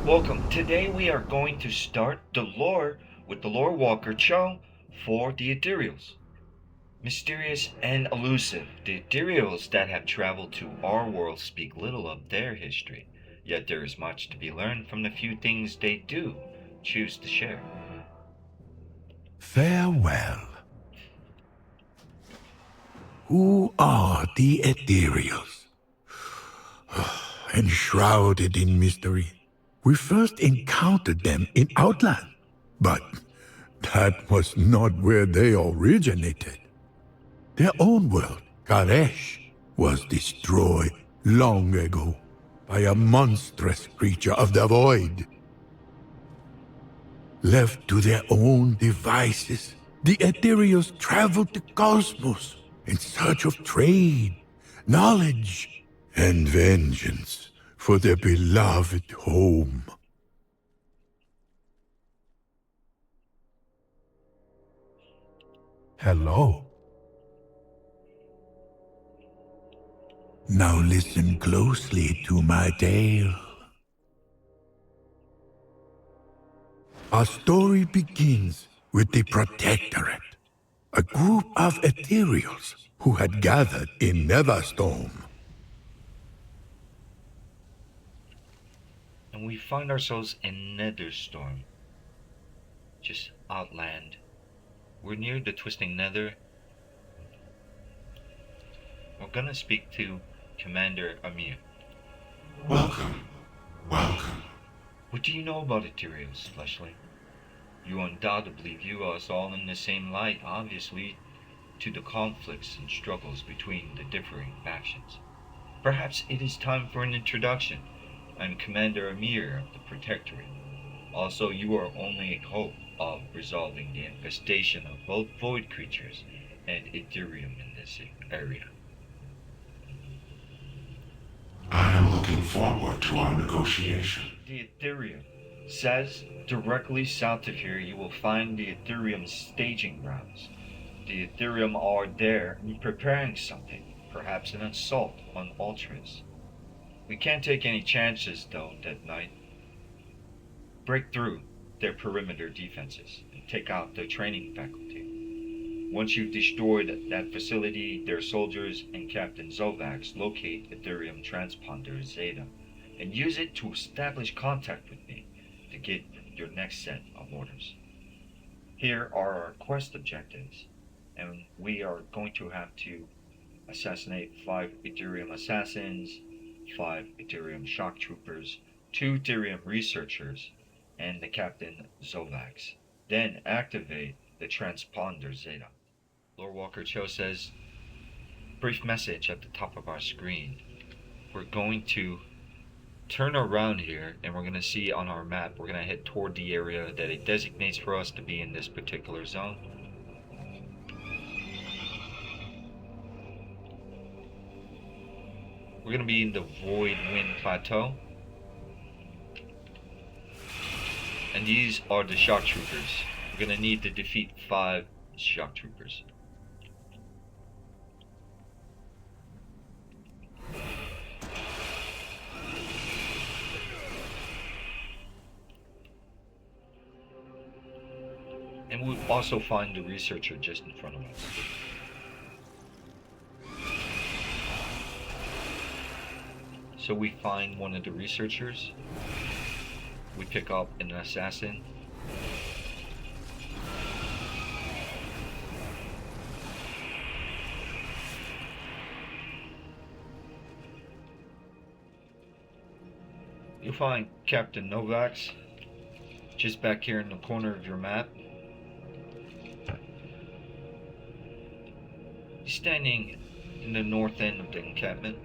Welcome. Today we are going to start the lore with the lore walker Cho for the Ethereals. Mysterious and elusive, the Ethereals that have traveled to our world speak little of their history, yet there is much to be learned from the few things they do choose to share. Farewell. Who are the Ethereals? Enshrouded in mystery. We first encountered them in Outland, but that was not where they originated. Their own world, Karesh, was destroyed long ago by a monstrous creature of the void. Left to their own devices, the Ethereals traveled the cosmos in search of trade, knowledge, and vengeance for their beloved home. Hello. Now listen closely to my tale. Our story begins with the Protectorate, a group of Ethereals who had gathered in Netherstorm. And we find ourselves in Netherstorm, just outland. We're near the twisting nether. We're gonna speak to Commander Amir. Welcome. What do you know about Ethereals, Fleshly? You undoubtedly view us all in the same light, obviously, to the conflicts and struggles between the differing factions. Perhaps it is time for an introduction. I'm Commander Amir of the Protectorate. Also, you are only hope of resolving the infestation of both void creatures and Ethereum in this area. I am looking forward to our negotiation. The Ethereum says directly south of here you will find the Ethereum staging grounds. The Ethereum are there preparing something, perhaps an assault on Ultras. We can't take any chances though that night. Break through their perimeter defenses and take out their training faculty. Once you've destroyed that facility, their soldiers and Captain Zovax locate Ethereum transponder Zeta and use it to establish contact with me to get your next set of orders. Here are our quest objectives, and we are going to have to assassinate 5 Ethereum assassins, 5 Ethereum shock troopers, 2 Ethereum researchers, and the Captain Zovax. Then activate the transponder Zeta. Lord Walker Cho says, brief message at the top of our screen. We're going to turn around here and we're going to see on our map, we're going to head toward the area that it designates for us to be in this particular zone. We're going to be in the Void Wind Plateau. And these are the shock troopers. We're going to need to defeat 5 shock troopers. And we'll also find the researcher just in front of us. So we find one of the researchers. We pick up an assassin. You'll find Captain Novax just back here in the corner of your map. He's standing in the north end of the encampment.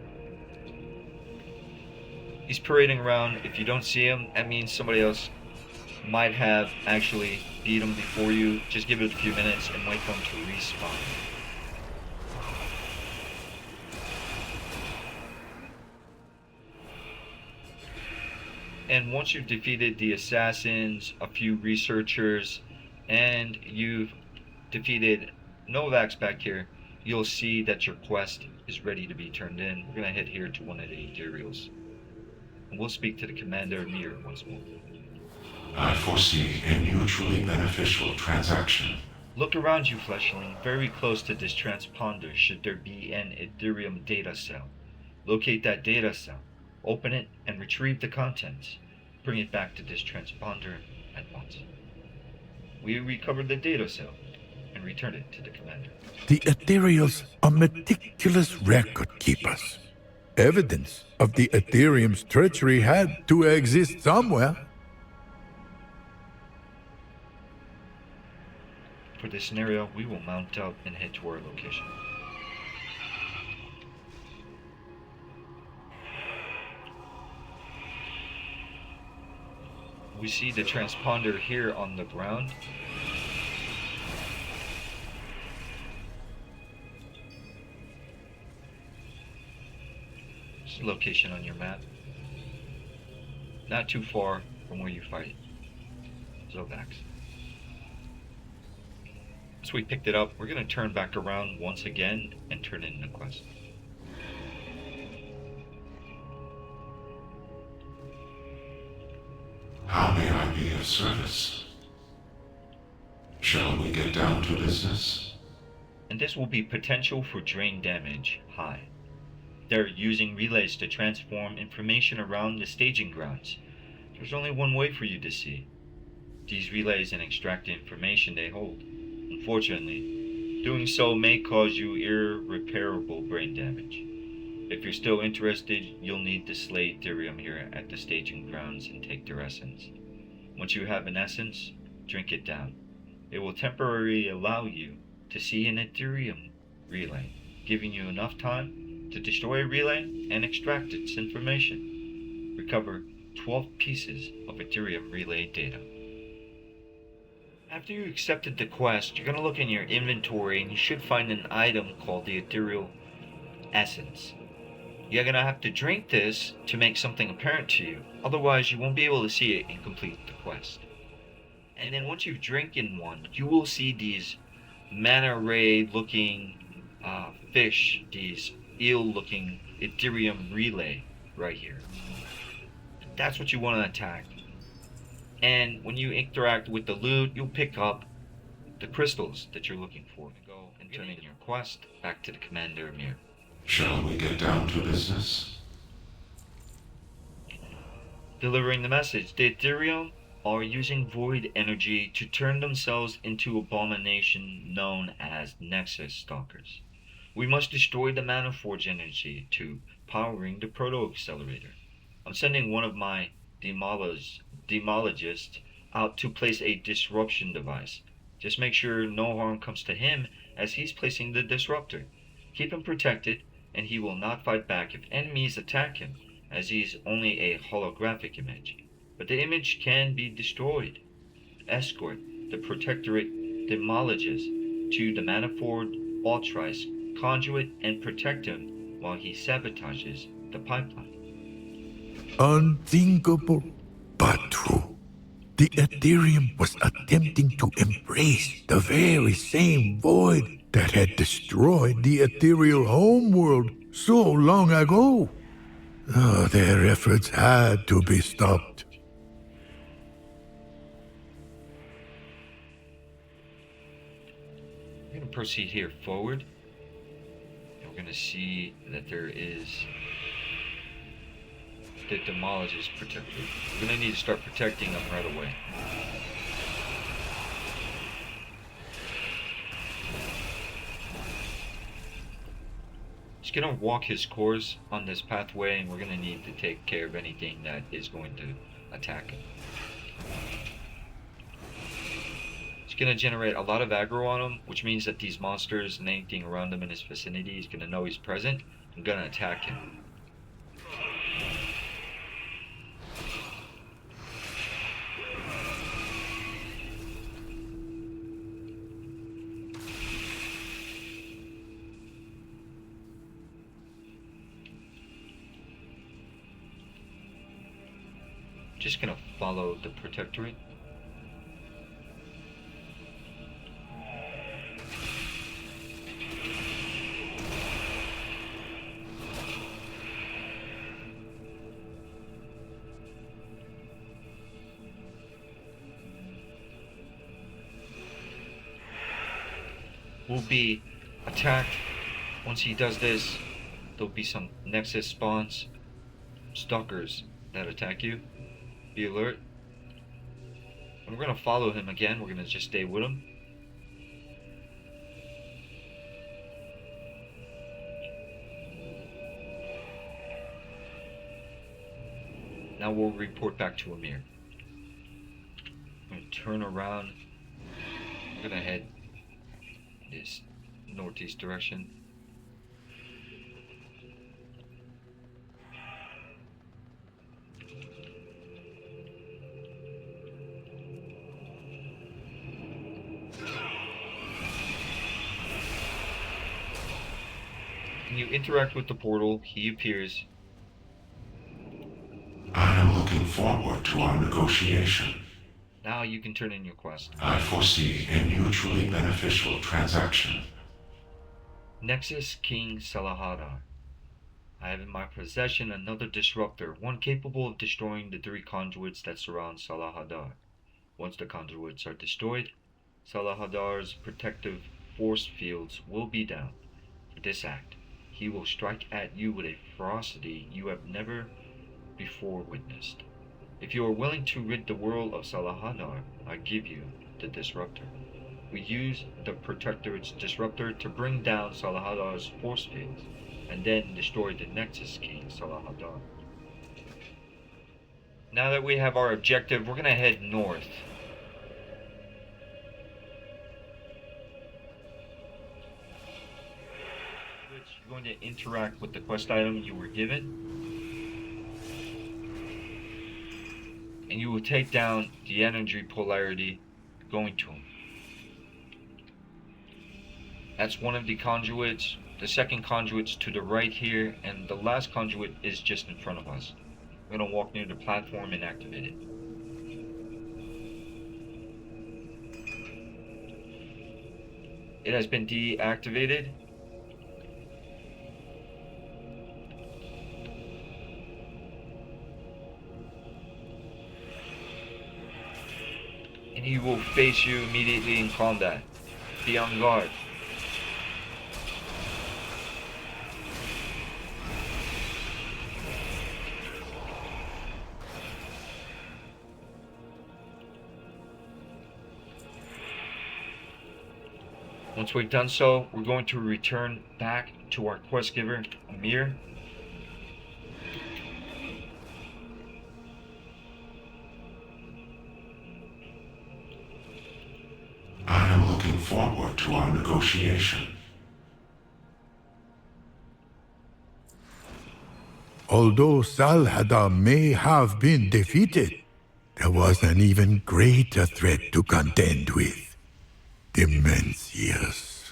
He's parading around. If you don't see him, that means somebody else might have actually beat him before you. Just give it a few minutes and wait for him to respawn. And once you've defeated the assassins, a few researchers, and you've defeated Novax back here, you'll see that your quest is ready to be turned in. We're going to head here to one of the Ethereals. and we'll speak to the Commander Amir once more. I foresee a mutually beneficial transaction. Look around you, Fleshling, very close to this transponder should there be an Ethereum data cell. Locate that data cell, open it, and retrieve the contents. Bring it back to this transponder at once. We recovered the data cell and returned it to the Commander. The Ethereals are meticulous record keepers. Evidence of the Ethereum's treachery had to exist somewhere. For this scenario, we will mount out and head to our location. We see the transponder here on the ground. This is the location on your map. Not too far from where you fight Zovax. Once we picked it up, we're going to turn back around once again and turn in the quest. How may I be of service? Shall we get down to business? And this will be potential for drain damage high. They're using relays to transform information around the staging grounds. There's only one way for you to see these relays and extract the information they hold. Unfortunately, doing so may cause you irreparable brain damage. If you're still interested, you'll need to slay Ethereum here at the staging grounds and take their essence. Once you have an essence, drink it down. It will temporarily allow you to see an Ethereum relay, giving you enough time to destroy a relay and extract its information. Recover 12 pieces of Ethereum relay data. After you accepted the quest, you're going to look in your inventory and you should find an item called the Ethereal Essence. You're going to have to drink this to make something apparent to you. Otherwise, you won't be able to see it and complete the quest. And then once you've drinking one, you will see these manta ray looking fish, these eel looking Ethereum relay right here. That's what you want to attack. And when you interact with the loot, you'll pick up the crystals that you're looking for. Go and turn in your quest back to the Commander Amir. Shall we get down to business? Delivering the message. The Ethereum are using void energy to turn themselves into abomination known as Nexus Stalkers. We must destroy the Mana Forge energy to powering the Proto Accelerator. I'm sending one of my demologists out to place a disruption device. Just make sure no harm comes to him as he's placing the disruptor. Keep him protected, and he will not fight back if enemies attack him, as he's only a holographic image. But the image can be destroyed. Escort the Protectorate Demologist to the Manifold Altrice Conduit and protect him while he sabotages the pipeline. Unthinkable, but true. The Ethereum was attempting to embrace the very same void that had destroyed the ethereal homeworld so long ago. Oh, their efforts had to be stopped. We're going to proceed here forward. We're going to see that there is the Demologist protector. We're going to need to start protecting them right away. He's going to walk his course on this pathway, and we're going to need to take care of anything that is going to attack him. It's going to generate a lot of aggro on him, which means that these monsters and anything around him in his vicinity is going to know he's present and going to attack him. Just going to follow the Protectorate. will be attacked. Once he does this, there'll be some Nexus spawns, stalkers that attack you. Be alert. And we're gonna follow him again. We're gonna just stay with him. Now we'll report back to Amir. I'm gonna turn around. We're gonna head this northeast direction. When you interact with the portal, he appears. I am looking forward to our negotiation. Now you can turn in your quest. I foresee a mutually beneficial transaction. Nexus King Salahadar. I have in my possession another disruptor, one capable of destroying the 3 conduits that surround Salahadar. Once the conduits are destroyed, Salahadar's protective force fields will be down. For this act, he will strike at you with a ferocity you have never before witnessed. If you are willing to rid the world of Salahadar, I give you the disruptor. We use the protector's disruptor to bring down Salahadar's force fields, and then destroy the Nexus King Salahadar. Now that we have our objective, we're gonna head north. You're going to interact with the quest item you were given. And you will take down the energy polarity going to him. That's one of the conduits. The second conduit's to the right here, and the last conduit is just in front of us. We're gonna walk near the platform and activate it. It has been deactivated. And he will face you immediately in combat. Be on guard. Once we've done so, we're going to return back to our quest giver, Amir. I am looking forward to our negotiation. Although Salhadar may have been defeated, there was an even greater threat to contend with. Demencius.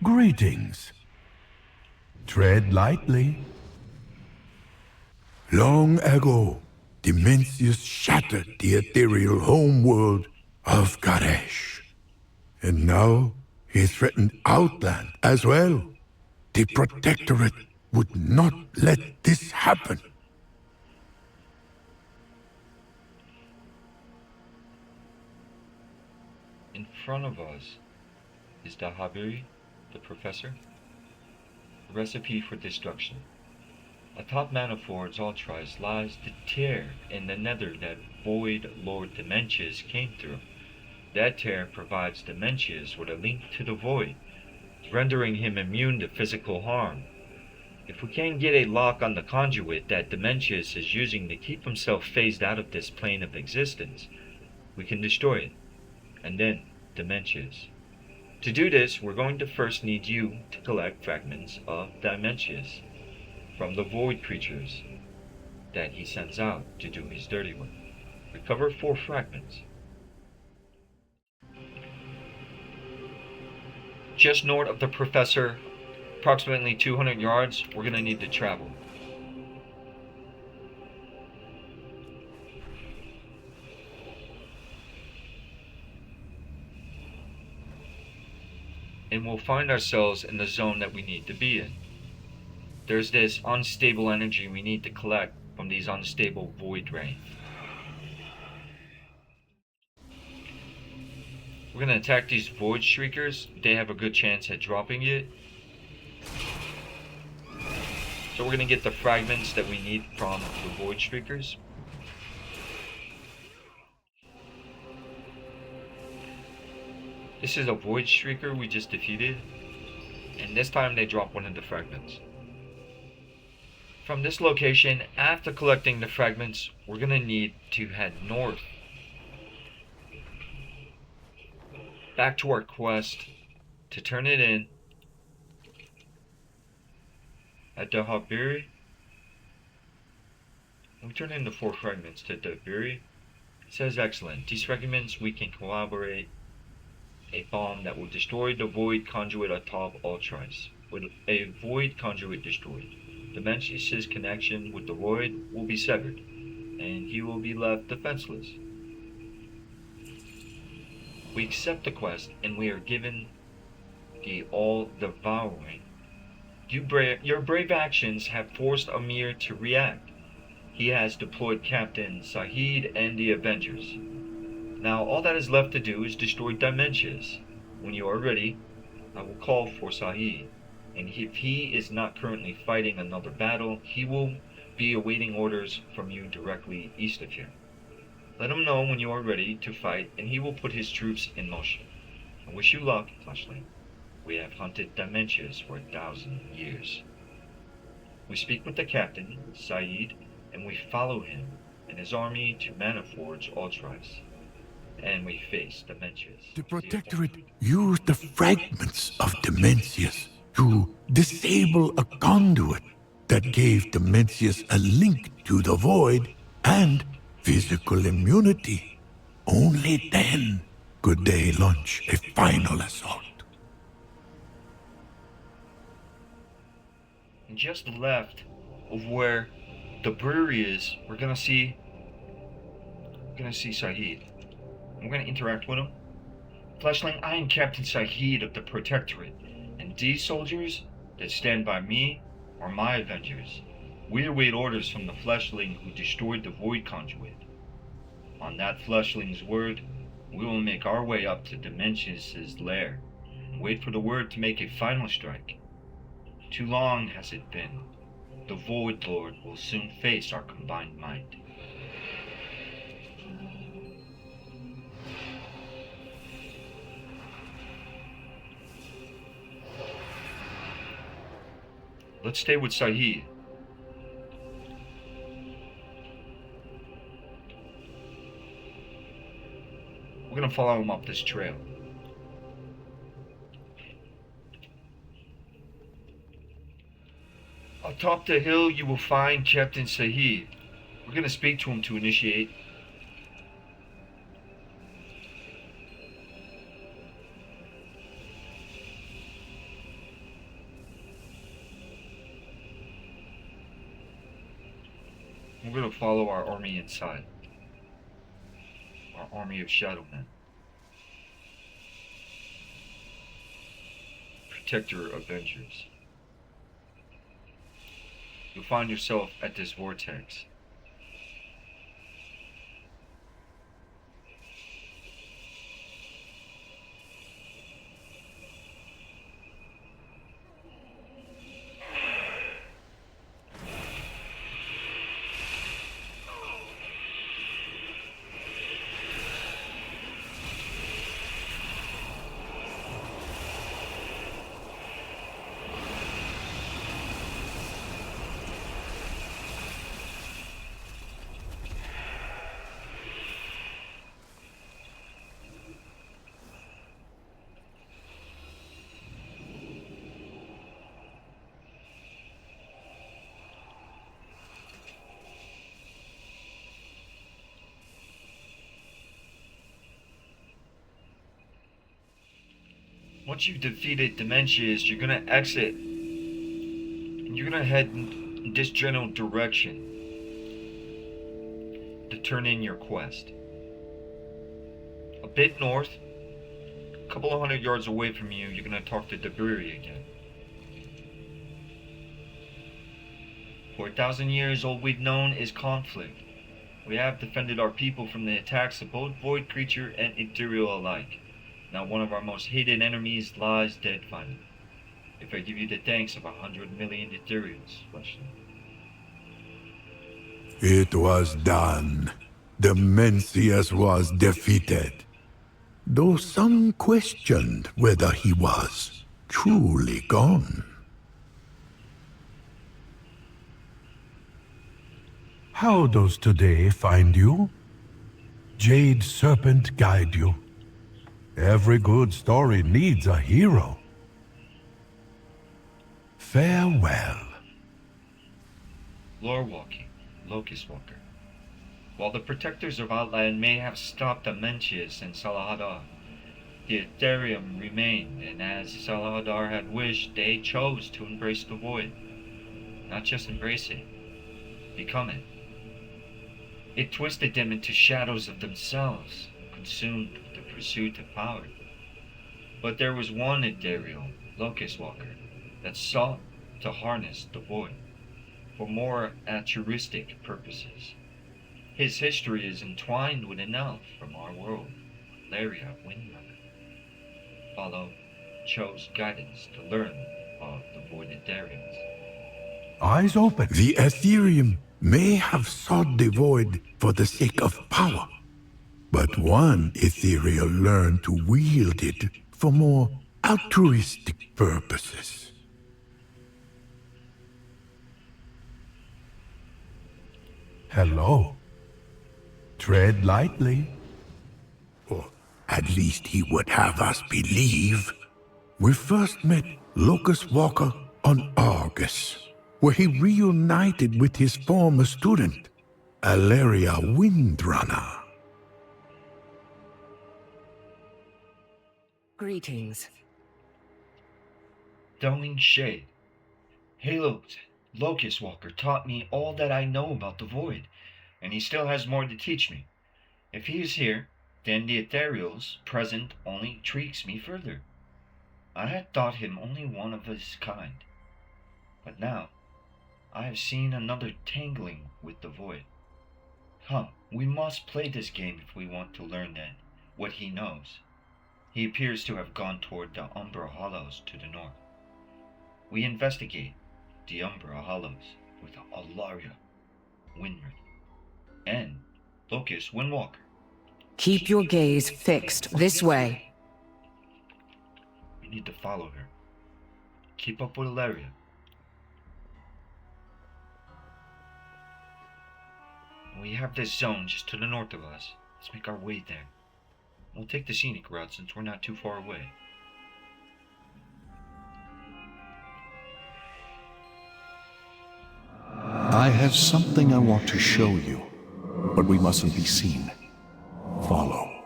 Greetings. Tread lightly. Long ago, Demencius shattered the ethereal homeworld of Garesh. And now he threatened Outland as well. The Protectorate would not let this happen. In front of us is the Habiri, the professor. A recipe for destruction. Atop Manifold's Ultras lies the tear in the nether that Void Lord Dementius came through. That tear provides Dementius with a link to the Void, rendering him immune to physical harm. If we can get a lock on the conduit that Dementius is using to keep himself phased out of this plane of existence, we can destroy it. And then Dementius. To do this, we're going to first need you to collect fragments of Dementius from the void creatures that he sends out to do his dirty work. Recover 4 fragments. Just north of the professor, approximately 200 yards, we're gonna need to travel. And we'll find ourselves in the zone that we need to be in. There's this unstable energy we need to collect from these unstable void rays. We're gonna attack these Void Shriekers. They have a good chance at dropping it. So we're gonna get the fragments that we need from the Void Shriekers. This is a Void Shrieker we just defeated. And this time they drop one of the fragments. From this location, after collecting the fragments, we're gonna need to head north. Back to our quest to turn it in at the Habiri. We turn in the 4 fragments to the Habiri. It says excellent. These fragments we can collaborate a bomb that will destroy the void conduit atop Ultris. With a void conduit destroyed, Dimensius' connection with the void will be severed, and he will be left defenseless. We accept the quest, and we are given the all-devouring. Your brave actions have forced Amir to react. He has deployed Captain Sahid and the Avengers. Now all that is left to do is destroy Dimensius. When you are ready, I will call for Sahid, and if he is not currently fighting another battle, he will be awaiting orders from you directly east of here. Let him know when you are ready to fight, and he will put his troops in motion. I wish you luck, Fleshling. We have hunted Dimensius for 1,000 years. We speak with the captain, Saeed, and we follow him and his army to Maniforge Ultris. And we face Dimensius. The Protectorate used the fragments of Dimensius to disable a conduit that gave Dimensius a link to the Void and physical immunity. Only then could they launch a final assault. Just left of where the brewery is, we're gonna see Sahid. We're gonna interact with him. Fleshling, I am Captain Sahid of the Protectorate, and these soldiers that stand by me are my Avengers. We await orders from the Fleshling who destroyed the Void Conduit. On that Fleshling's word, we will make our way up to Dimensius' lair and wait for the word to make a final strike. Too long has it been. The Void Lord will soon face our combined might. Let's stay with Sahid. We're gonna follow him up this trail. Atop the hill you will find Captain Sahid. We're gonna speak to him to initiate. We're gonna follow our army inside. Our army of shadow men. Protector Avengers. You'll find yourself at this vortex. Once you've defeated Dimensius, you're gonna exit. And you're gonna head in this general direction to turn in your quest. A bit north, a couple of 100 yards away from you, you're gonna talk to Deburi again. For 1,000 years, all we've known is conflict. We have defended our people from the attacks of both Void Creature and Ethereal alike. Now one of our most hated enemies lies dead finally. If I give you the thanks of 100 million Ethereals, Fleshling. It was done. The Mencius was defeated. Though some questioned whether he was truly gone. How does today find you? Jade Serpent guide you. Every good story needs a hero. Farewell. Lore walking, Locust Walker. While the protectors of Outland may have stopped Amencius and Salahadar, the Ethereum remained, and as Salahadar had wished, they chose to embrace the void. Not just embrace it, become it. It twisted them into shadows of themselves, consumed with the pursuit of power. But there was one Ethereal, Locust Walker, that sought to harness the void for more altruistic purposes. His history is entwined with an elf from our world, Laria Windrunner. Follow, chose guidance to learn of the void Ethereals. Eyes open. The Ethereum may have sought the void for the sake of power, but one Ethereal learned to wield it for more altruistic purposes. Hello. Tread lightly. Or at least he would have us believe. We first met Locust Walker on Argus, where he reunited with his former student, Alaria Windrunner. Greetings. Throwing shade. Halo Locust Walker taught me all that I know about the void, and he still has more to teach me. If he is here, then the Ethereals present only intrigues me further. I had thought him only one of his kind, but now I have seen another tangling with the void. Come, we must play this game if we want to learn then what he knows. He appears to have gone toward the Umbra Hollows to the north. We investigate the Umbra Hollows with Alaria Windrunner and Locust Windwalker. Keep your gaze fixed this way. We need to follow her. Keep up with Alaria. We have this zone just to the north of us. Let's make our way there. We'll take the scenic route since we're not too far away. I have something I want to show you, but we mustn't be seen. Follow.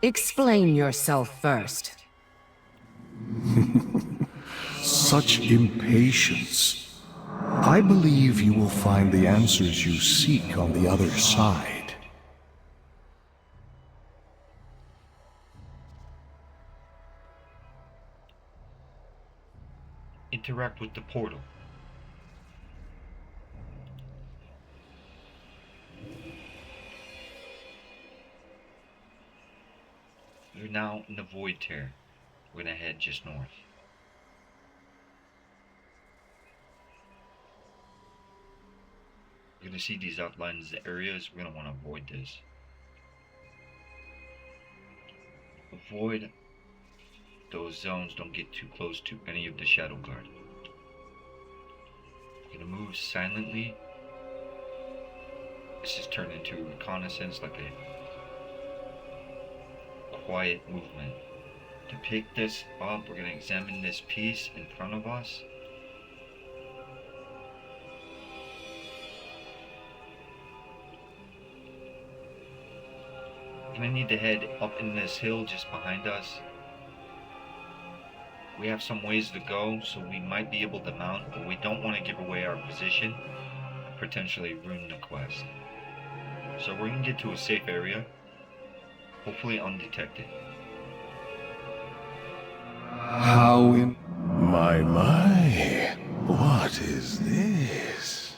Explain yourself first. Such impatience. I believe you will find the answers you seek on the other side. Interact with the portal. We're now in the Void Tear. We're gonna head just north. We're gonna see these outlines, the areas. We're gonna want to avoid this. Avoid those zones. Don't get too close to any of the Shadow Guard. We're gonna move silently. This has turned into reconnaissance, like a quiet movement. To pick this up, we're going to examine this piece in front of us. We're going to need to head up in this hill just behind us. We have some ways to go, so we might be able to mount, but we don't want to give away our position and potentially ruin the quest. So we're going to get to a safe area, hopefully undetected. How in... My, what is this?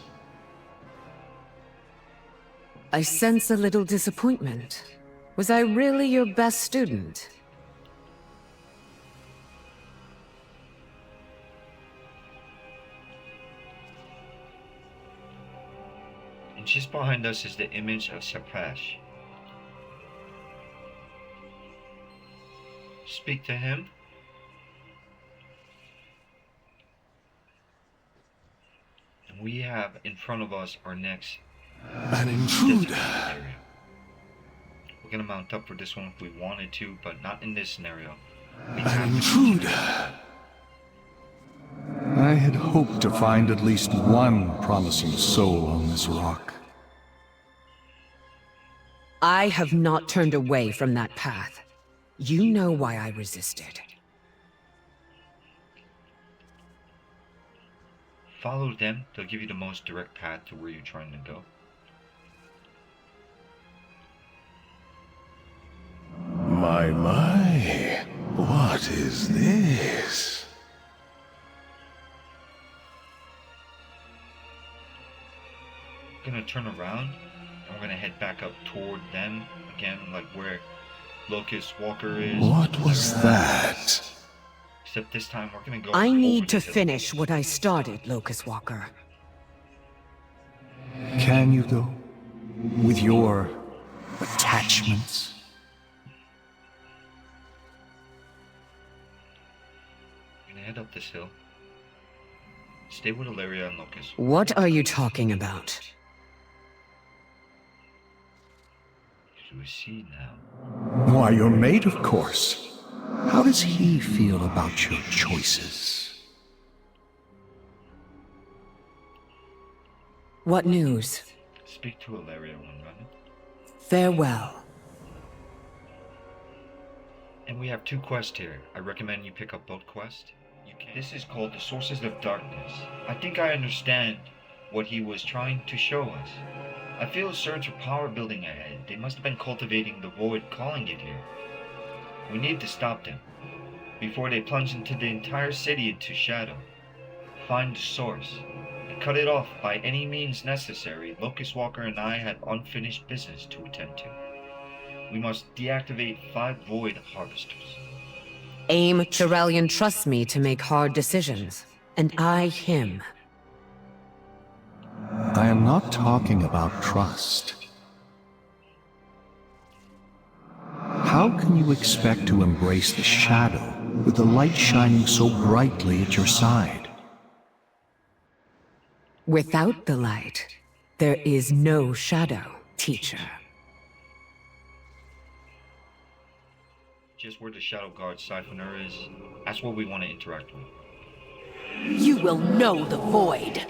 I sense a little disappointment. Was I really your best student? And just behind us is the image of Shapash. Speak to him. And we have in front of us our next An intruder. area. We're gonna mount up for this one if we wanted to, but not in this scenario. We An have to intruder. I had hoped to find at least one promising soul on this rock. I have not turned away from that path. You know why I resisted. follow them. They'll give you the most direct path to where you're trying to go. My, what is this? We're gonna turn around and we're gonna head back up toward them again, like where Locust Walker is. What was that? Except this time we're gonna go. I over need to this hill. finish what I started, Locust Walker. Can you, though? With your attachments? We're gonna head up this hill. Stay with Ilaria and Locust. What are you talking about? You see now. Why, your mate, of course. How does he feel about your choices? What news? Speak to Ilaria when running. Farewell. And we have 2 quests here. I recommend you pick up both quests. You can. This is called the Sources of Darkness. I think I understand what he was trying to show us. I feel a surge of power building ahead. They must have been cultivating the void, calling it here. We need to stop them before they plunge into the entire city into shadow. Find the source and cut it off by any means necessary. Locust Walker and I have unfinished business to attend to. We must deactivate 5 void harvesters. Aim Chiralian trusts me to make hard decisions, and I him. I am not talking about trust. How can you expect to embrace the shadow with the light shining so brightly at your side? Without the light, there is no shadow, teacher. Just where the Shadow Guard Siphoner is, that's what we want to interact with. You will know the void.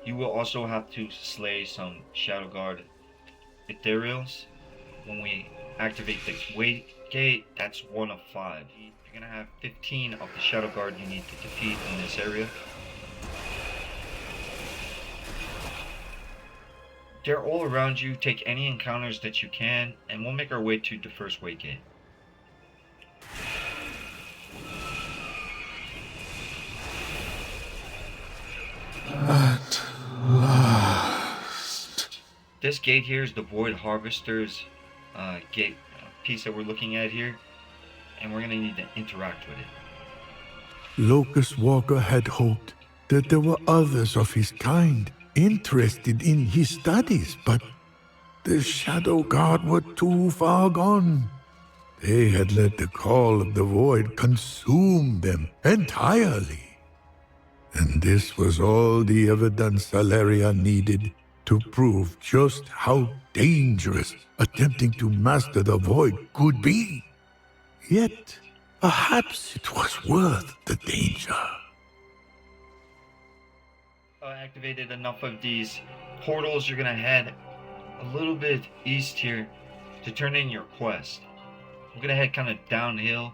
You will also have to slay some Shadow Guard Ethereals. When we activate the Wait Gate, that's 1 of 5. You're gonna have 15 of the Shadow Guard you need to defeat in this area. They're all around you. Take any encounters that you can, and we'll make our way to the first Wait Gate. At last. This gate here is the Void Harvester's gate piece that we're looking at here, and we're gonna need to interact with it. Locust Walker had hoped that there were others of his kind interested in his studies, but the Shadow Guard were too far gone. They had let the call of the void consume them entirely. And this was all the evidence Ilaria needed to prove just how dangerous attempting to master the void could be. Yet, perhaps it was worth the danger. Activated enough of these portals, you're gonna head a little bit east here to turn in your quest. We're gonna head kind of downhill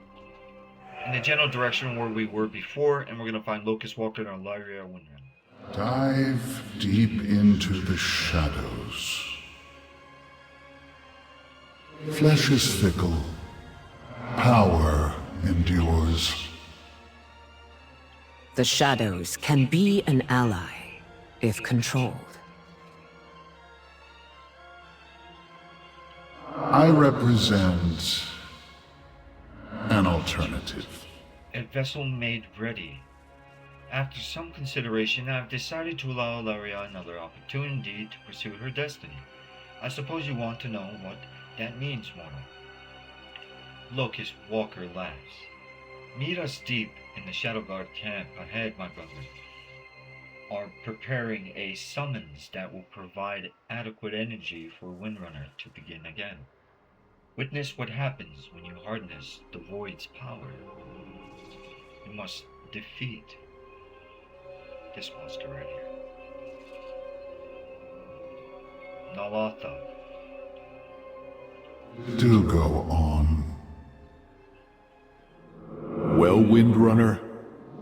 in the general direction where we were before, and we're gonna find Locust Walker and Ilaria Winran. Dive deep into the shadows. Flesh is fickle. Power endures. The shadows can be an ally, if controlled. I represent an alternative. A vessel made ready. After some consideration, I have decided to allow Ilaria another opportunity to pursue her destiny. I suppose you want to know what that means, mortal. Locust Walker laughs. Meet us deep in the Shadow Guard camp ahead, my brother. Are preparing a summons that will provide adequate energy for Windrunner to begin again. Witness what happens when you harness the Void's power. You must defeat this monster right here. Nalatha. Do go on. Well, Windrunner,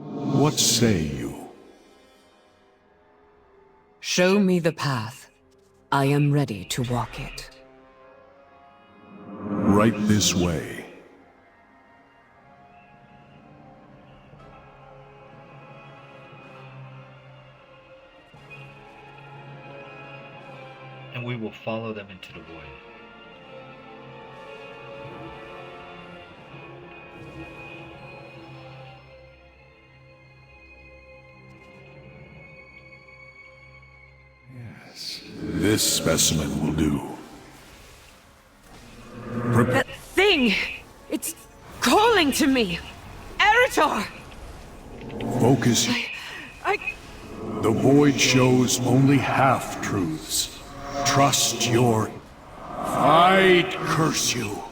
what say you? Show me the path. I am ready to walk it. Right this way. And we will follow them into the void. This specimen will do. That thing! It's calling to me! Eritor! Focus. I... The Void shows only half-truths. Trust your... I'd curse you.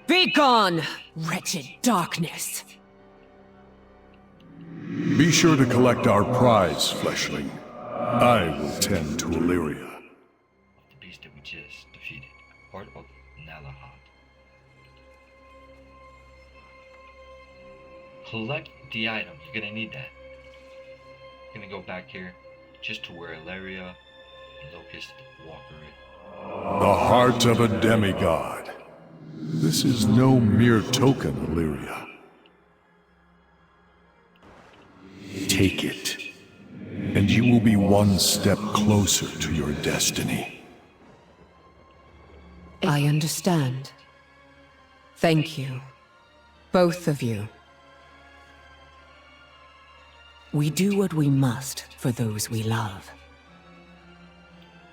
Be gone, wretched darkness! Be sure to collect our prize, fleshling. I will tend to Illyria. The beast that we just defeated. Part of Nalahat. Collect the item. You're gonna need that. You're gonna go back here just to where Ilaria and Locust Walker is. The heart of a demigod. This is no mere token, Illyria. Take it, and you will be one step closer to your destiny. I understand. Thank you. Both of you. We do what we must for those we love.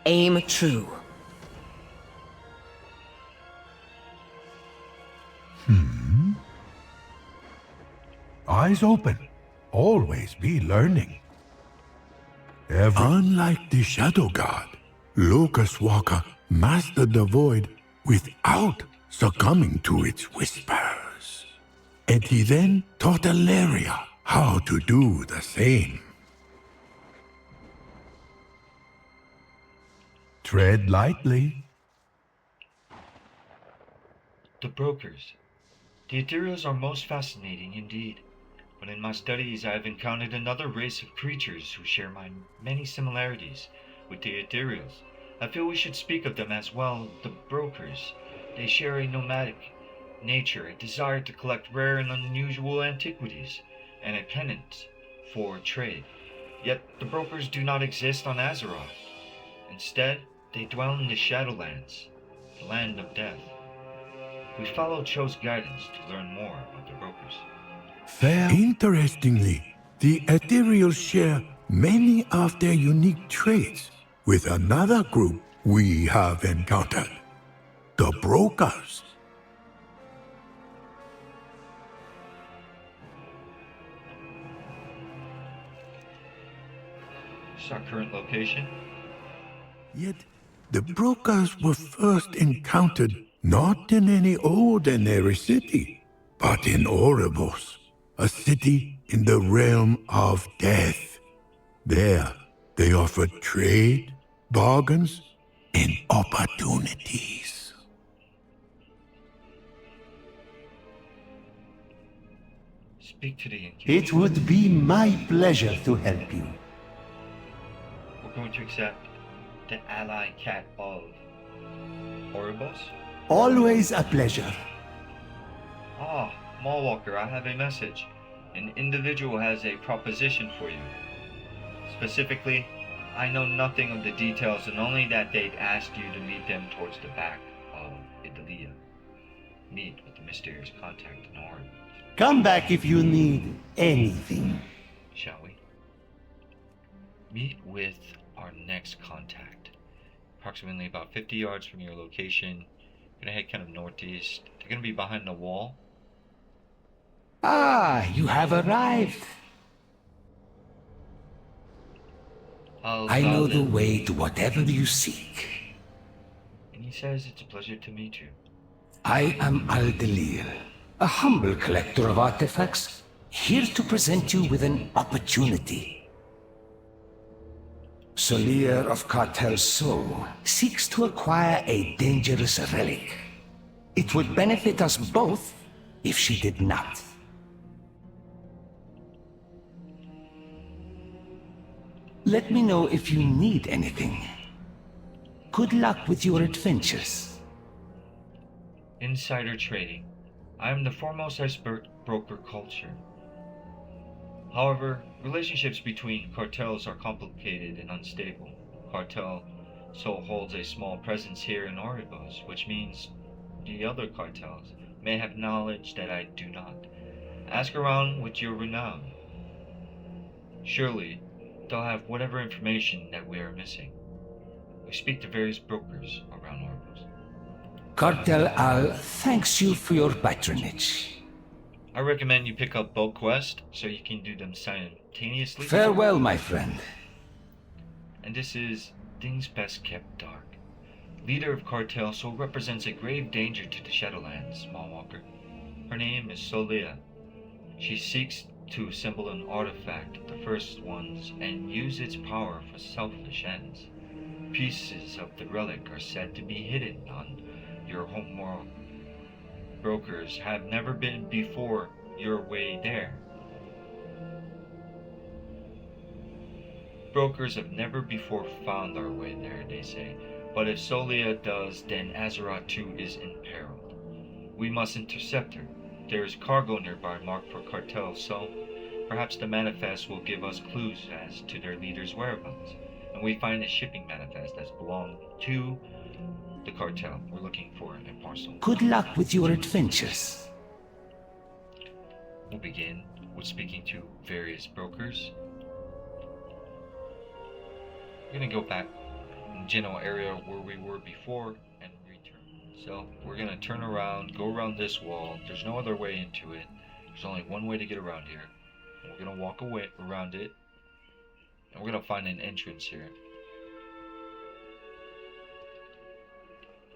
Aim true. Eyes open. Always be learning. Unlike the Shadow God, Locust Walker mastered the Void without succumbing to its whispers. And he then taught Ilaria how to do the same. Tread lightly. The brokers. The Ethereals are most fascinating indeed. But in my studies I have encountered another race of creatures who share my many similarities with the Ethereals. I feel we should speak of them as well, the brokers. They share a nomadic nature, a desire to collect rare and unusual antiquities, and a penchant for trade. Yet the brokers do not exist on Azeroth. Instead, they dwell in the Shadowlands, the land of death. We follow Cho's guidance to learn more about the brokers. Interestingly, the Ethereals share many of their unique traits with another group we have encountered, the Brokers. This is our current location. Yet, the Brokers were first encountered not in any ordinary city, but in Oribos, a city in the realm of death. There, they offered trade, bargains, and opportunities. Speak to the innkeeper. It would be my pleasure to help you. We're going to accept the ally cat of Oribos. Always a pleasure. Ah, Mallwalker, I have a message. An individual has a proposition for you. Specifically, I know nothing of the details and only that they'd asked you to meet them towards the back of Italia. Meet with the mysterious contact in Oregon. Come back if you need anything. Shall we? Meet with our next contact. Approximately about 50 yards from your location. Gonna head kind of northeast. They're gonna be behind the wall. Ah, you have arrived. I know the way to whatever you seek. And he says it's a pleasure to meet you. I am Aldelir, a humble collector of artifacts, here to present you with an opportunity. Solier of Cartel Soul seeks to acquire a dangerous relic. It would benefit us both if she did not. Let me know if you need anything. Good luck with your adventures. Insider trading. I am the foremost expert broker culture. However, relationships between cartels are complicated and unstable. Cartel Soul holds a small presence here in Oribos, which means the other cartels may have knowledge that I do not. Ask around with your renown. Surely, they'll have whatever information that we are missing. We speak to various brokers around Oribos. Cartel Al thanks you for your patronage. I recommend you pick up bulk quests so you can do them simultaneously. Farewell, my friend. And this is Things Best Kept Dark. Leader of Cartel Soul represents a grave danger to the Shadowlands, Small Walker. Her name is Solia. She seeks to assemble an artifact of the first ones and use its power for selfish ends. Pieces of the relic are said to be hidden on your homeworld. Brokers have never been before your way there. Brokers have never before found our way there, they say. But if Solia does, then Azeroth too is imperiled. We must intercept her. There is cargo nearby marked for Cartel, so perhaps the manifest will give us clues as to their leader's whereabouts. And we find a shipping manifest that's belonged to the cartel. We're looking for a parcel. Good luck with your adventures. We'll begin with speaking to various brokers. We're gonna go back in the general area where we were before and return. So we're gonna turn around, go around this wall. There's no other way into it. There's only one way to get around here. And we're gonna walk away around it, and we're gonna find an entrance here.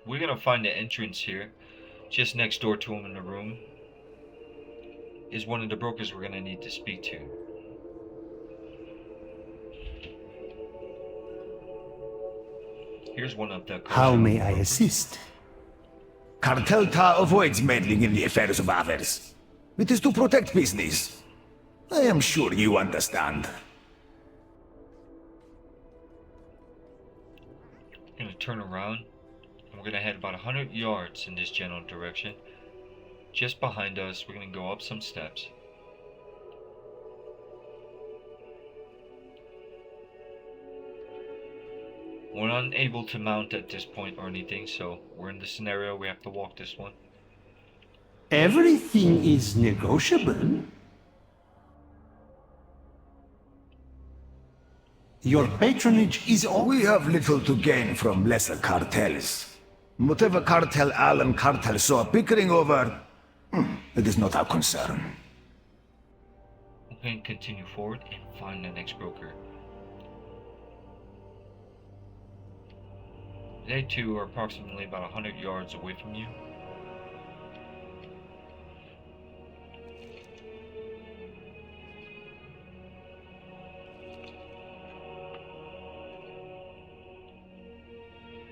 We're gonna find the entrance here. Just next door to him in the room is one of the brokers we're gonna need to speak to. Here's one of the. How may I assist? Cartel Ta avoids meddling in the affairs of others. It is to protect business. I am sure you understand. We're gonna turn around and we're gonna head about 100 yards in this general direction. Just behind us, we're gonna go up some steps. We're unable to mount at this point or anything, so we're in the scenario we have to walk this one. Everything is negotiable. Your patronage is all. We have little to gain from lesser cartels. Whatever Cartel Al and Cartel So are bickering over, it is not our concern. We can continue forward and find the next broker. They too are approximately about 100 yards away from you.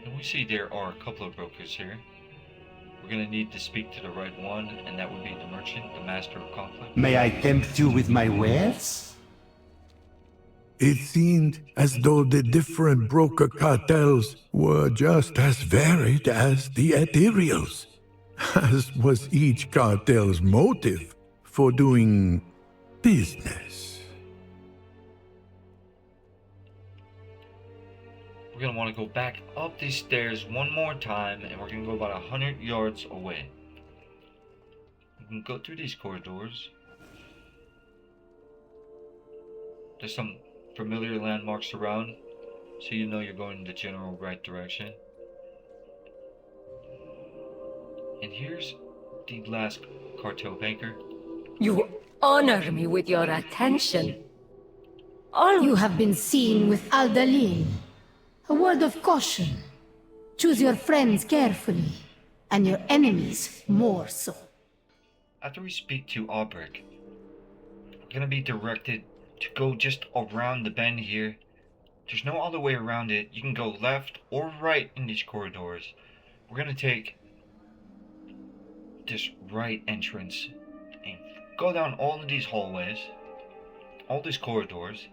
And we see there are a couple of brokers here. We're going to need to speak to the right one, and that would be the merchant, the master of conflict. May I tempt you with my wares? It seemed as though the different broker cartels were just as varied as the Ethereals, as was each cartel's motive for doing business. We're gonna want to go back up these stairs one more time, and we're gonna go about 100 yards away. We can go through these corridors. There's some familiar landmarks around, so you know you're going in the general right direction. And here's the last cartel banker. You honor me with your attention. You have been seen with Aldalin. A word of caution. Choose your friends carefully, and your enemies more so. After we speak to Aubrek, we're gonna be directed to go just around the bend here. There's no other way around it. You can go left or right in these corridors. We're gonna take this right entrance and go down all of these hallways, all these corridors.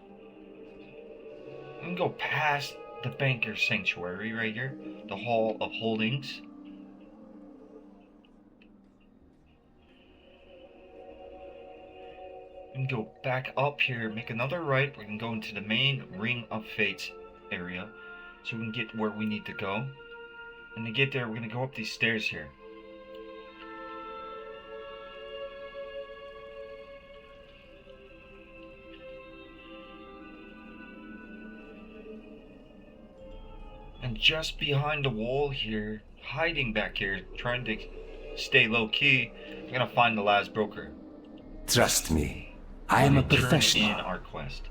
We can go past the banker sanctuary right here, the hall of holdings. We can go back up here, make another right. We can go into the main Ring of Fates area, so we can get where we need to go. And to get there, we're gonna go up these stairs here. And just behind the wall here, hiding back here, trying to stay low key, we're gonna find the last broker. Trust me, I am a Turn professional. in our quest.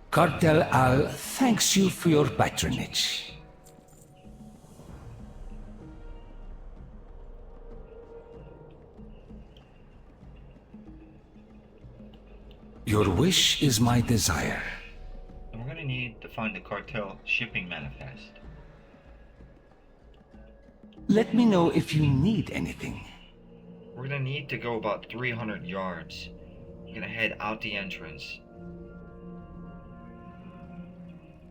Cartel Al thanks you for your patronage. Your wish is my desire. And we're gonna need to find the cartel shipping manifest. Let me know if you need anything. We're gonna need to go about 300 yards. We're gonna head out the entrance,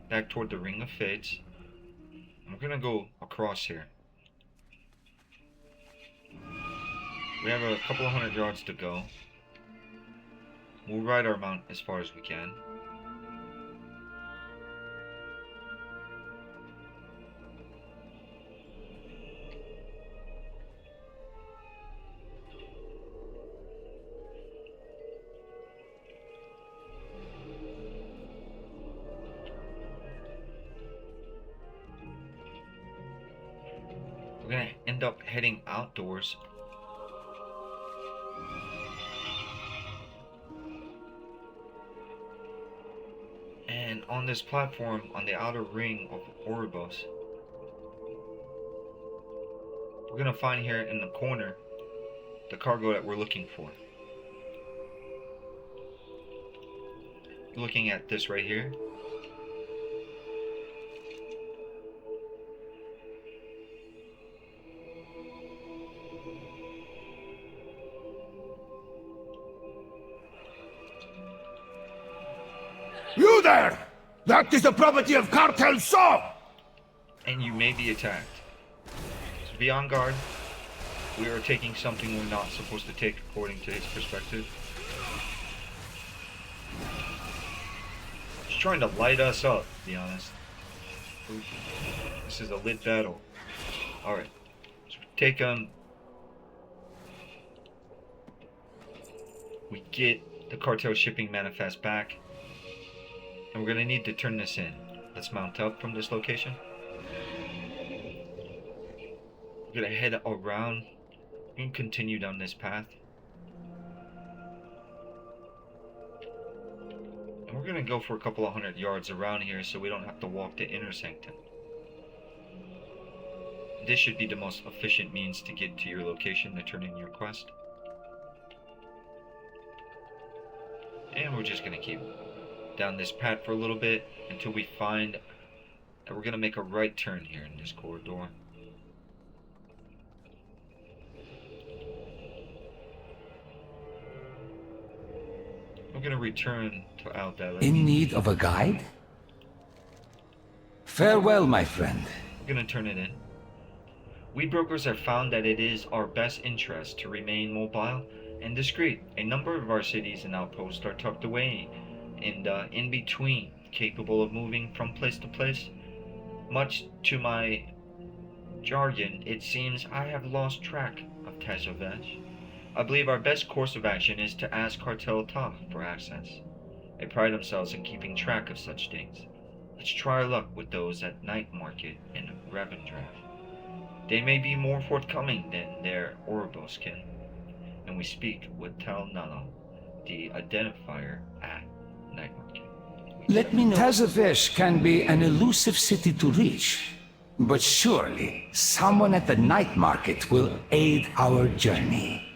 back toward the Ring of Fates. And we're gonna go across here. We have a couple of 100 yards to go. We'll ride our mount as far as we can. We're gonna end up heading outdoors. And on this platform, on the outer ring of Oribos, we're gonna find here in the corner the cargo that we're looking for. Looking at this right here. You there! That is the property of Cartel So! And you may be attacked. So be on guard. We are taking something we're not supposed to take according to his perspective. He's trying to light us up, to be honest. This is a lit battle. Alright. So take we get the cartel shipping manifest back. And we're gonna need to turn this in. Let's mount up from this location. We're gonna head around and continue down this path. And we're gonna go for a couple of 100 yards around here so we don't have to walk the inner sanctum. This should be the most efficient means to get to your location to turn in your quest. And we're just gonna keep down this path for a little bit until we find that we're gonna make a right turn here in this corridor. We're gonna return to Aldala. In need of a guide? Farewell, my friend. We're gonna turn it in. We brokers have found that it is our best interest to remain mobile and discreet. A number of our cities and outposts are tucked away in the in-between, capable of moving from place to place Much to my jargon, it seems I have lost track of Tazovesh. I believe our best course of action is to ask Cartel Ta for access. They pride themselves in keeping track of such things. Let's try our luck with those at Night Market in Revendreth. They may be more forthcoming than their Ouroboros kin. And we speak with Tal Nala, the identifier at Night Market. Let me know. Tazavesh can be an elusive city to reach, but surely someone at the night market will aid our journey.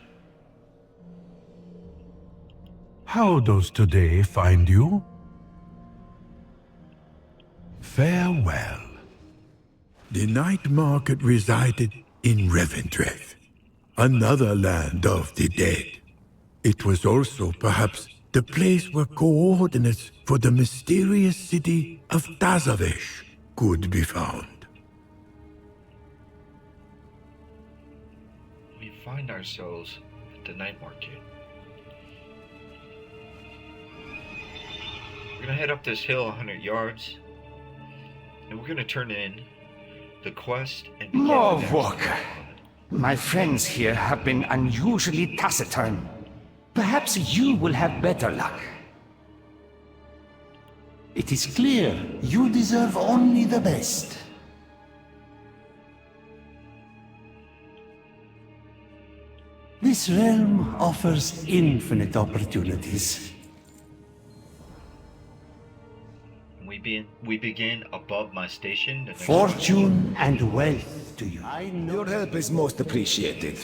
How does today find you? Farewell. The night market resided in Revendreth, another land of the dead. It was also perhaps the place where coordinates for the mysterious city of Tazavesh could be found. We find ourselves at the Night Market. We're gonna head up this hill 100 yards, and we're gonna turn in the quest and begin More the next work. quest. My friends here have been unusually taciturn. Perhaps you will have better luck. It is clear you deserve only the best. This realm offers infinite opportunities. We begin above my station. The next Fortune and wealth to you. I know Your help is most appreciated.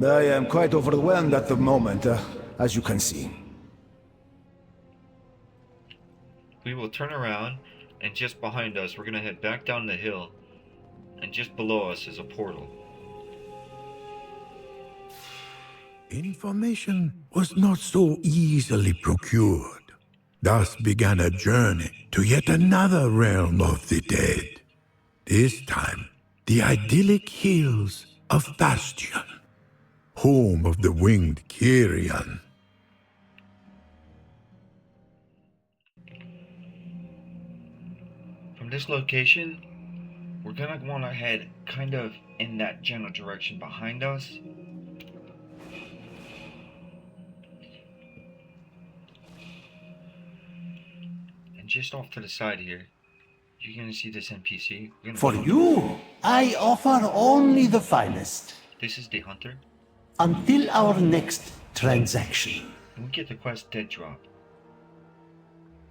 I am quite overwhelmed at the moment, as you can see. We will turn around, and just behind us, we're gonna head back down the hill, and just below us is a portal. Information was not so easily procured. Thus began a journey to yet another realm of the dead. This time, the idyllic hills of Bastion, home of the winged Kyrian. From this location, we're gonna want to head kind of in that general direction behind us. And just off to the side here, you're gonna see this NPC. We're gonna for follow- you, I offer only the finest. This is the hunter, Until our next transaction. and we get the quest Dead Drop.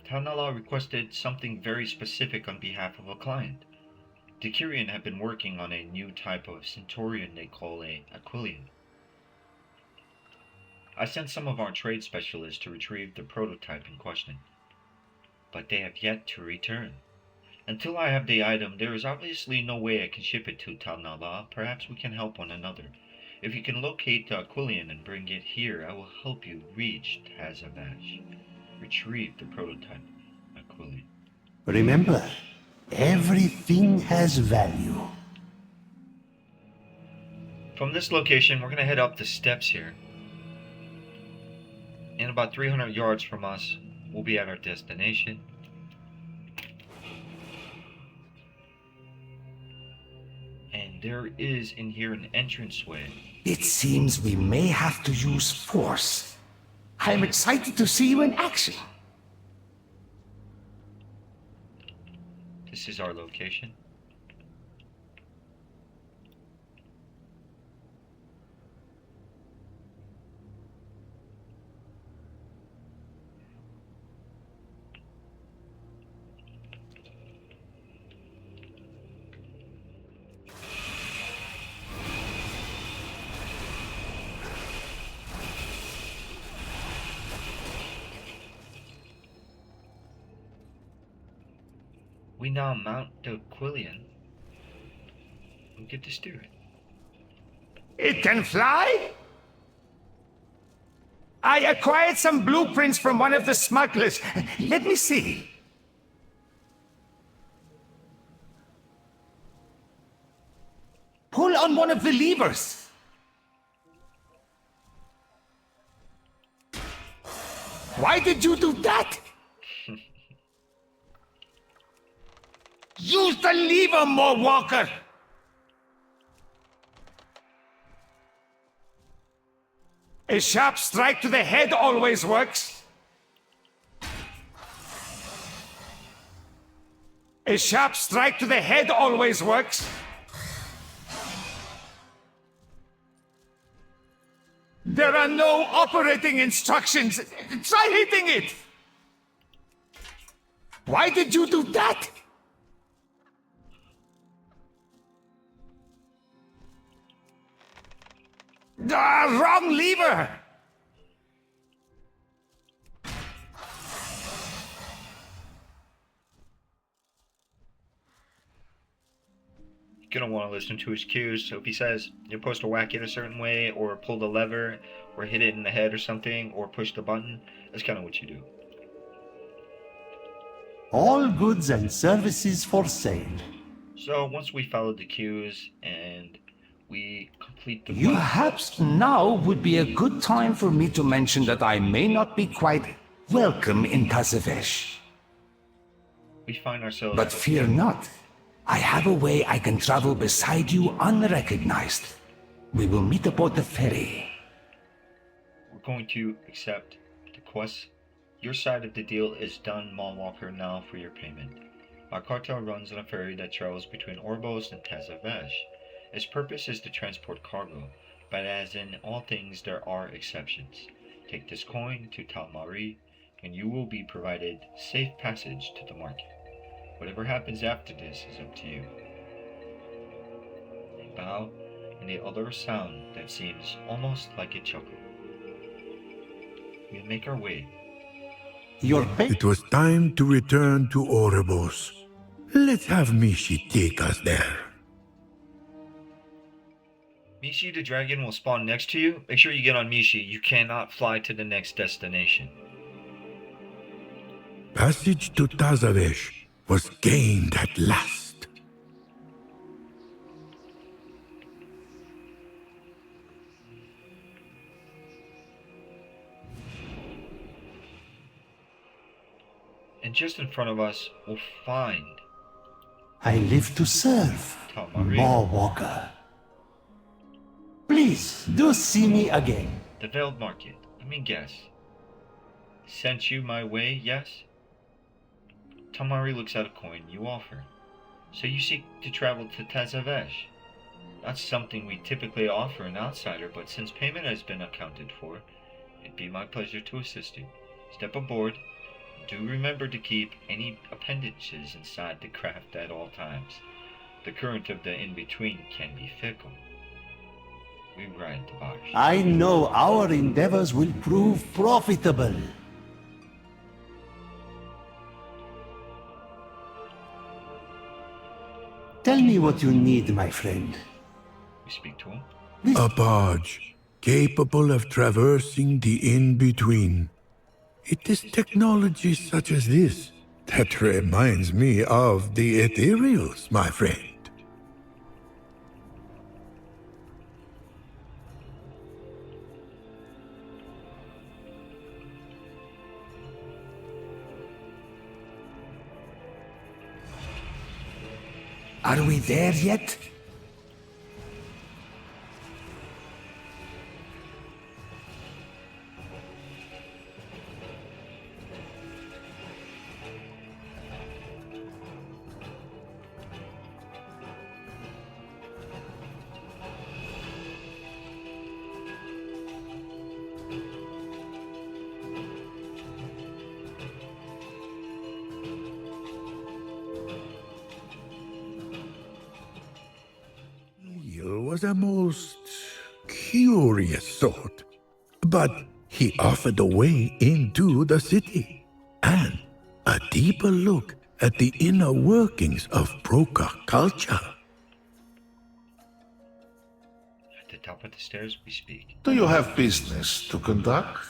Tanala requested something very specific on behalf of a client. The Kyrian have been working on a new type of Centaurian they call a Aquilian. I sent some of our trade specialists to retrieve the prototype in question, but they have yet to return. Until I have the item, there is obviously no way I can ship it to Tamnala. Perhaps we can help one another. If you can locate the Aquilian and bring it here, I will help you reach Tazavesh. Retrieve the prototype Aquilian. Remember, everything has value. From this location, we're going to head up the steps here. In about 300 yards from us, we'll be at our destination. And there is in here an entranceway. It seems we may have to use force. I'm excited to see you in action. This is our location. We now mount the Aquilian and get to steer it. It can fly? I acquired some blueprints from one of the smugglers. Let me see. Pull on one of the levers. Why did you do that? Use the lever, more walker! A sharp strike to the head always works. A sharp strike to the head always works. There are no operating instructions. Try hitting it! Why did you do that? Wrong lever! You're gonna want to listen to his cues. So if he says you're supposed to whack it a certain way, or pull the lever, or hit it in the head or something, or push the button, that's kind of what you do. All goods and services for sale. So once we followed the cues and we complete the Perhaps now would be a good time for me to mention that I may not be quite welcome in Tazavesh. we find ourselves. But fear not. I have a way I can travel beside you unrecognized. We will meet aboard the ferry. We're going to accept the quest. Your side of the deal is done, Mallwalker, now for your payment. Our cartel runs on a ferry that travels between Orbos and Tazavesh. Its purpose is to transport cargo, but as in all things there are exceptions. Take this coin to Talmari, and you will be provided safe passage to the market. Whatever happens after this is up to you. They bow, and they utter a sound that seems almost like a chuckle. We make our way. It was time to return to Orebos. Let's have Mishi take us there. Mishi the dragon will spawn next to you. Make sure you get on Mishi. You cannot fly to the next destination. Passage to Tazavesh was gained at last. And just in front of us, we'll find I live to serve, Talmari, more walker. Please, do see me again. the Veiled Market. Let me guess. Sent you my way, yes? Talmari looks at a coin you offer. So you seek to travel to Tazavesh. Not something we typically offer an outsider, but since payment has been accounted for, it'd be my pleasure to assist you. Step aboard. Do remember to keep any appendages inside the craft at all times. The current of the in-between can be fickle. We ride the barge. I know our endeavors will prove profitable. Tell me what you need, my friend. We speak to him. A barge capable of traversing the in-between. It is technology such as this that reminds me of the Ethereals, my friend. Are we there yet? Was a most curious sort, but he offered a way into the city and a deeper look at the inner workings of Broca culture. At the top of the stairs, we speak. Do you have business to conduct?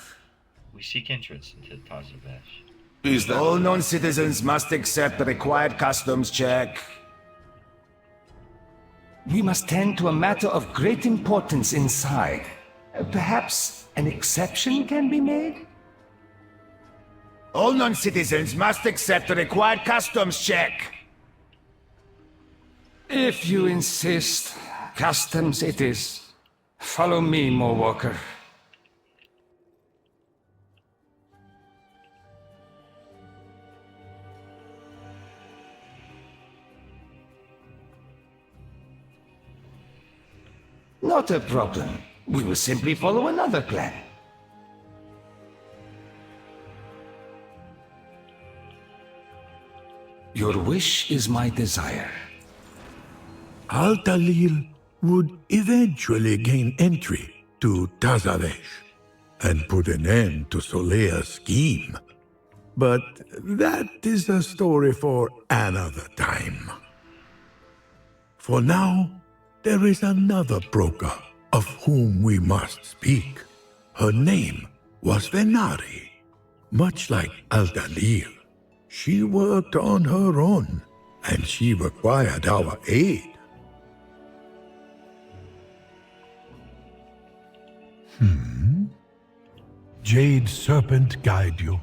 We seek entrance into Tazavesh. Is that All non-citizens must accept the required customs check. We must tend to a matter of great importance inside. Perhaps an exception can be made? All non-citizens must accept the required customs check. If you insist, customs it is. Follow me, Mowalker. Not a problem. We will simply follow another plan. Your wish is my desire. Al-Dalil would eventually gain entry to Tazavesh and put an end to Solea's scheme. But that is a story for another time. For now, there is another broker of whom we must speak. Her name was Venari. Much like Al-Dalil, she worked on her own, and she required our aid. Jade Serpent guide you.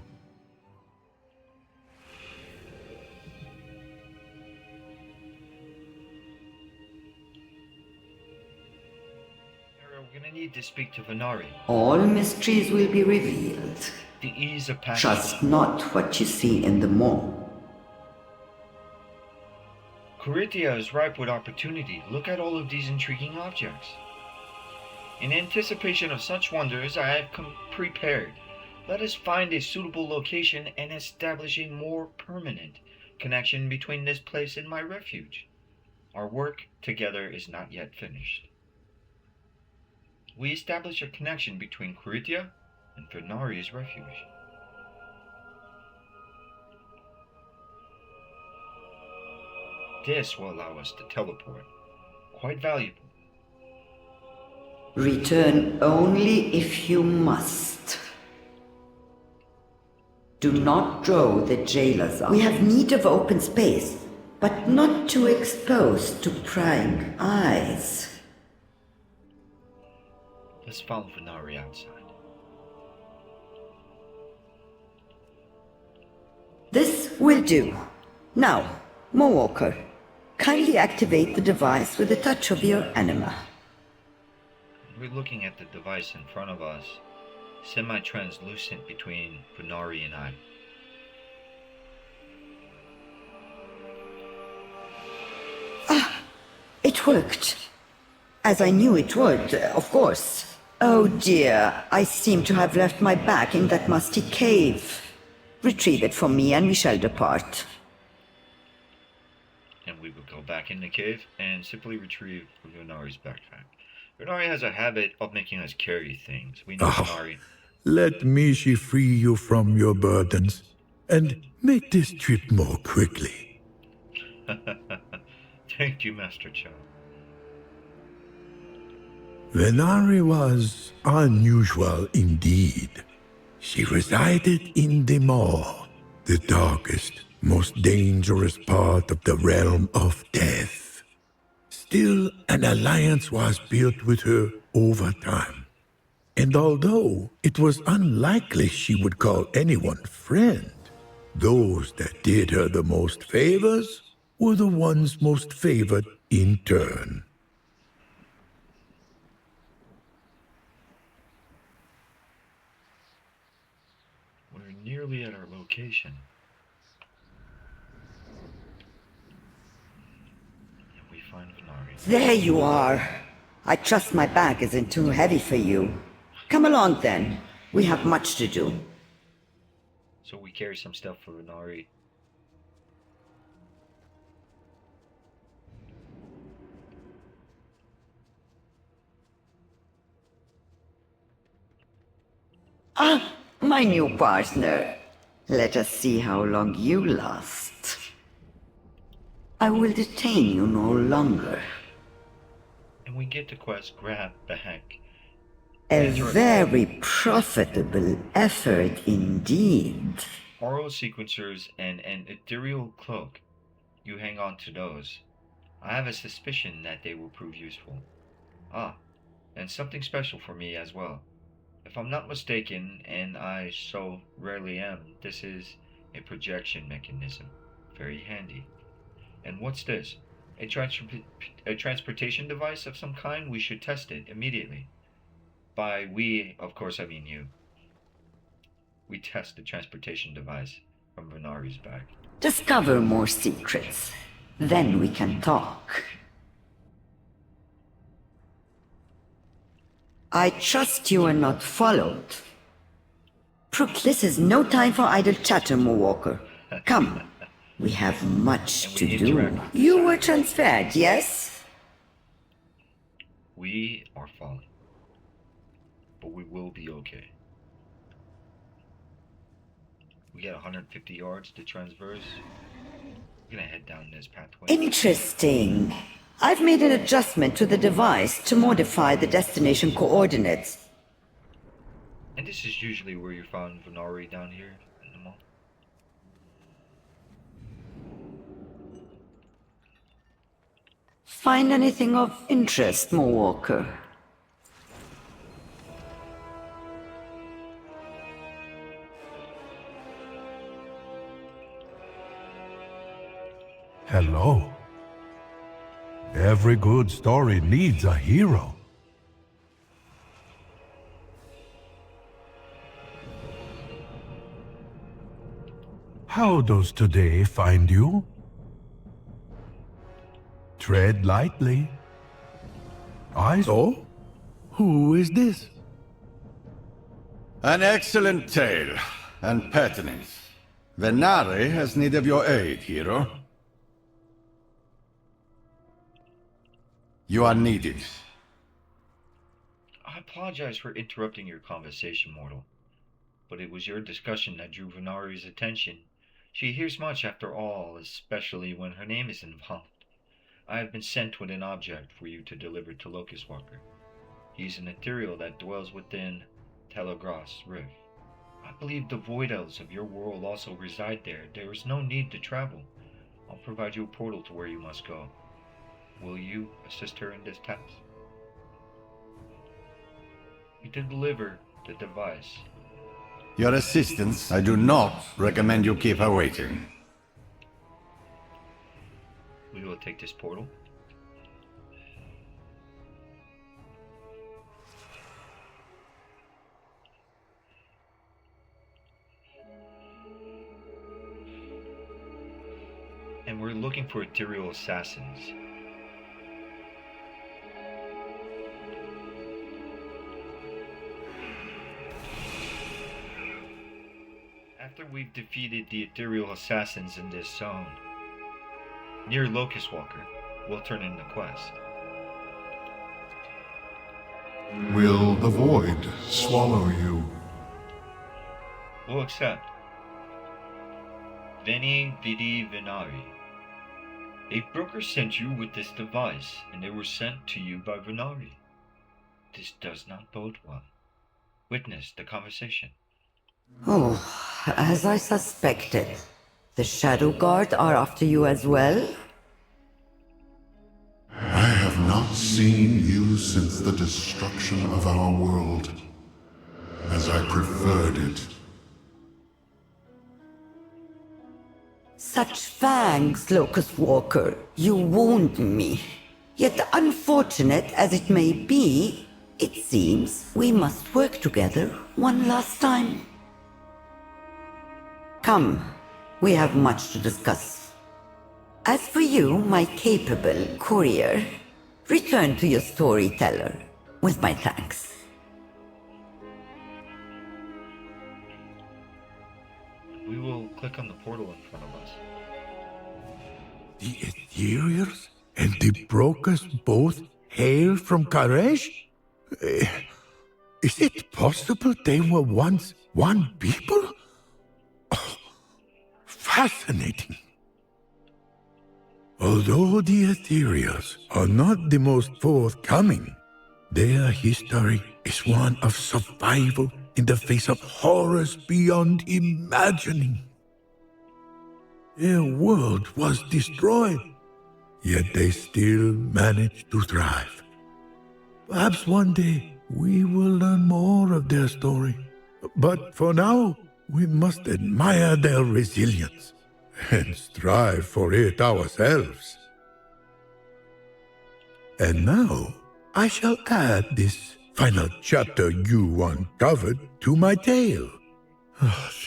We're gonna need to speak to Venari. All mysteries will be revealed. The ease of passage. Trust not what you see in the mall. Corythia is ripe with opportunity. Look at all of these intriguing objects. In anticipation of such wonders, I have come prepared. Let us find a suitable location and establish a more permanent connection between this place and my refuge. Our work together is not yet finished. We establish a connection between Corythia and Venari's refuge. This will allow us to teleport. Quite valuable. Return only if you must. Do not draw the jailers up. We have need of open space, but not too exposed to prying eyes. Let's follow Venari outside. This will do. Now, Mowalker, kindly activate the device with a touch of your anima. We're looking at the device in front of us, semi-translucent between Venari and I. It worked. As I knew it would, of course. Oh dear, I seem to have left my bag in that musty cave. Retrieve it for me and we shall depart. And we will go back in the cave and simply retrieve Venari's backpack. Venari has a habit of making us carry things. We know Venari. Let Mishi free you from your burdens and make this trip more quickly. Thank you, Master Cho. Venari was unusual indeed. She resided in the Maw, the darkest, most dangerous part of the realm of death. Still, an alliance was built with her over time. And although it was unlikely she would call anyone friend, those that did her the most favors were the ones most favored in turn. We're nearly at our location. And we find Venari. There you are. I trust my bag isn't too heavy for you. Come along then. We have much to do. So we carry some stuff for Venari. Ah, my new partner. Let us see how long you last. I will detain you no longer. And we get to quest grab back. A very profitable effort indeed. Oral sequencers and an ethereal cloak. You hang on to those. I have a suspicion that they will prove useful. Ah, and something special for me as well. If I'm not mistaken, and I so rarely am, this is a projection mechanism. Very handy. And what's this? A, a transportation device of some kind? We should test it immediately. By we, of course, I mean you. We test the transportation device from Venari's bag. Discover more secrets. Then we can talk. I trust you are not followed. Brook, this is no time for idle chatter, Moonwalker. Come. We have much to do. You were transferred, yes? We are falling. But we will be okay. We got 150 yards to transverse. We're gonna head down this pathway. Interesting. I've made an adjustment to the device to modify the destination coordinates. And this is usually where you found Venari down here in the mall. Find anything of interest, Moonwalker? Hello. Every good story needs a hero. How does today find you? Tread lightly. Eyes. Oh? Who is this? An excellent tale, and pertinent. Venari has need of your aid, hero. You are needed. I apologize for interrupting your conversation, mortal. But it was your discussion that drew Venari's attention. She hears much after all, especially when her name is involved. I have been sent with an object for you to deliver to Locust Walker. He is an ethereal that dwells within Telegrass Rift. I believe the Void Elves of your world also reside there. There is no need to travel. I'll provide you a portal to where you must go. Will you assist her in this task? You to deliver the device. Your assistance, I do not recommend you keep her waiting. We will take this portal. And we're looking for ethereal assassins. After we've defeated the ethereal assassins in this zone, near Locust Walker, we'll turn in the quest. Will the void swallow you? We'll accept. Veni Vidi Venari. A broker sent you with this device, and they were sent to you by Venari. This does not bode well. Witness the conversation. Oh, as I suspected. The Shadow Guard are after you as well? I have not seen you since the destruction of our world, as I preferred it. Such fangs, Locust Walker. You wound me. Yet unfortunate as it may be, it seems we must work together one last time. Come, we have much to discuss. As for you, my capable courier, return to your storyteller with my thanks. We will click on the portal in front of us. The Ethereals and the Brokers both hail from Karesh? Is it possible they were once one people? Oh, fascinating. Although the Ethereals are not the most forthcoming, their history is one of survival in the face of horrors beyond imagining. Their world was destroyed, yet they still managed to thrive. Perhaps one day we will learn more of their story. But for now, we must admire their resilience and strive for it ourselves. And now, I shall add this final chapter you uncovered to my tale.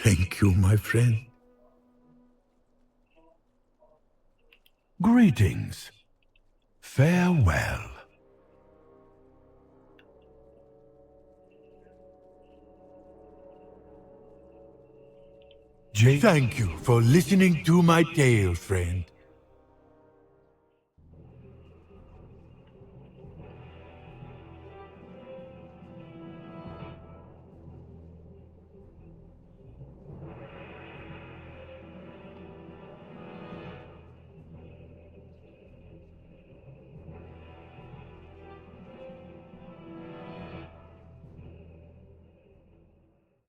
Thank you, my friend. Greetings. Farewell. Thank you for listening to my tale, friend.